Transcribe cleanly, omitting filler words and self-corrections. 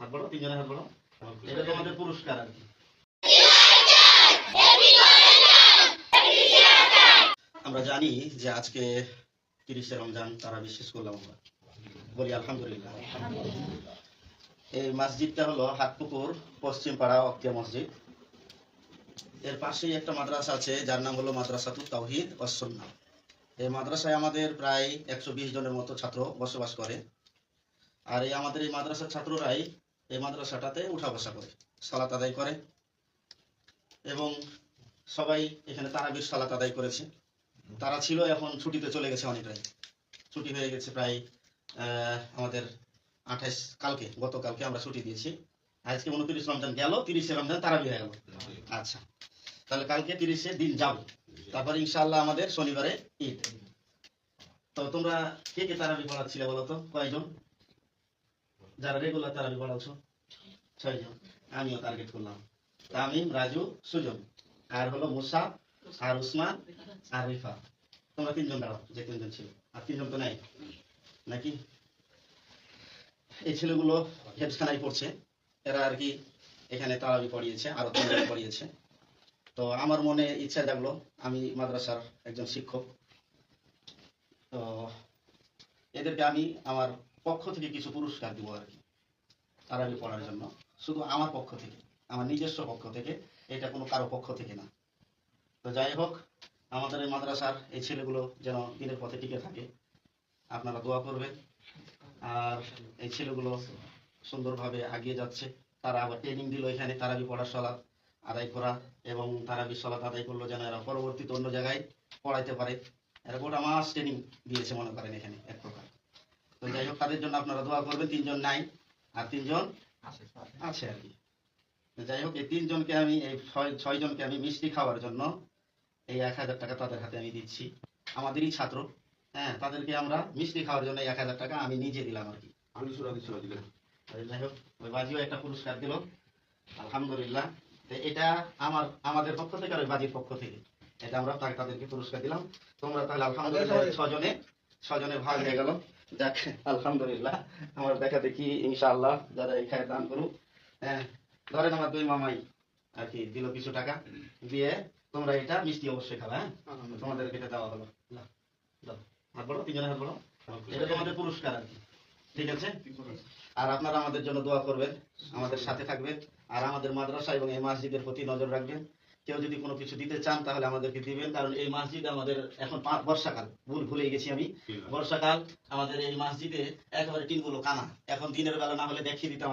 হাত বড়, তিনজনের হাত বড়। এটা তোমাদের পুরস্কার আর কি। আমরা জানি যে আজকে 30শে রমজান, তারা বিশ্বাস করলাম আমরা, বলি আলহামদুলিল্লাহ। এই মসজিদটা হলো হাটপুকুর পশ্চিম পাড়া অক্তিয়া মসজিদ। এর পাশেই একটা মাদ্রাসা আছে যার নাম হলো মাদ্রাসাতুত তাওহীদ ওয়াস সুন্নাহ। এই মাদ্রাসায় আমাদের প্রায় 120 জনের মতো ছাত্র বসবাস করে। আর আমাদের এই মাদ্রাসার ছাত্ররাই এই মাদ্রাসাটাতে উঠা বসা করে, সালাত আদায় করে, এবং সবাই এখানে তারাবির সালাত আদায় করেছে। তারা ছিল, এখন ছুটিতে চলে গেছে, অনেকটাই ছুটি হয়ে গেছে প্রায়। আমাদের 28 কালকে, গতকালকে আমরা ছুটি দিয়েছি। আজকে 29 রমজান গেল, 30শে রমজান তারাবি হয়ে গেল। আচ্ছা, তাহলে কালকে 30শে দিন যাবে, তারপর ইনশাআল্লাহ আমাদের শনিবারে ঈদ। তো তোমরা কে কে তারাবি পড়াচ্ছিলে বলো তো? কয়জন যারা রেগুলার তারাবি পড়াচ্ছ? 6 জন। আমিও টার্গেট করলাম, তামিম, রাজু, সুজন, আর হলো মুসা, আর উসমান, আর রিফা। তোমরা 3 জন দাঁড়াও, যে 3 জন ছিল। আর 3 জন তো নাই নাকি? এই ছেলেগুলো হেফজখানায় পড়ছে, এরা আর কি এখানে তারাবি পড়িয়েছে, আরো 3 জন পড়িয়েছে। তো আমার মনে ইচ্ছা জাগলো, আমি মাদ্রাসার একজন শিক্ষক, তো এদেরকে আমি আমার পক্ষ থেকে কিছু পুরস্কার দিব আর কি, তারাবি পড়ার জন্য। শুধু আমার পক্ষ থেকে, আমার নিজস্ব পক্ষ থেকে, এটা কোনো কারো পক্ষ থেকে না। তো যাই হোক, আমাদের এই মাদ্রাসার এই ছেলেগুলো যেন দিনের পথে টিকে থাকে, আপনারা দোয়া করবেন। আর এই ছেলেগুলো সুন্দরভাবে এগিয়ে যাচ্ছে। তারা আবার ট্রেনিং দিল এখানে তারাবি পড়ার সালাত আদায় করা, এবং তারাবি সালাত আদায় করলো যেন এরা পরবর্তীতে অন্য জায়গায় পড়াইতে পারে। এরা গোটা মাস ট্রেনিং দিয়েছে মনে করেন এখানে এক প্রকার। তো যাই হোক, তাদের জন্য আপনারা দোয়া করবেন। 3 জন নাই, আর 3 জন আছে আর কি। যাই হোক, এই 3 জনকে আমি, এই 6 জনকে আমি মিষ্টি খাওয়ার জন্য এই 1000 টাকা তাদের হাতে আমি দিচ্ছি। আমাদেরই ছাত্র, হ্যাঁ, তাদেরকে আমরা মিষ্টি খাওয়ার জন্য 1000 টাকা আমি নিজে দিলাম আর কি। যাই হোক, ওই বাজিও একটা পুরস্কার দিল, আলহামদুলিল্লাহ। এটা আমাদের পক্ষ থেকে আর ওই বাজির পক্ষ থেকে, এটা আমরা তাদেরকে পুরস্কার দিলাম। তোমরা তাহলে আলহামদুলিল্লাহ 6 জনের ভাগ হয়ে গেল। যাক, আলহামদুলিল্লাহ। আমার দেখা দেখি ইনশাআল্লাহ যারা এখানে দান করুক, হ্যাঁ, ধরেন আমার 2 মামাই আর কি দিল কিছু টাকা দিয়ে, তোমরা এটা মিষ্টি অবশ্যই খাবে। হ্যাঁ, তোমাদেরকে এটা দেওয়া হলো। হাত বড়, 3 জনের হাত বড়। এটা তোমাদের পুরস্কার আর কি, ঠিক আছে? আর আপনারা আমাদের জন্য দোয়া করবেন, আমাদের সাথে থাকবেন, আর আমাদের মাদ্রাসা এবং এই মসজিদের প্রতি নজর রাখবেন। কেউ যদি কোনো কিছু দিতে চান তাহলে আমাদেরকে দিবেন, কারণ এই মসজিদ আমাদের এখন বর্ষাকাল, ভুলে গেছি আমি, বর্ষাকাল আমাদের এই মসজিদে একেবারে টিনগুলো কানা। এখন দিনের বেলা না হলে দেখিয়ে দিতাম।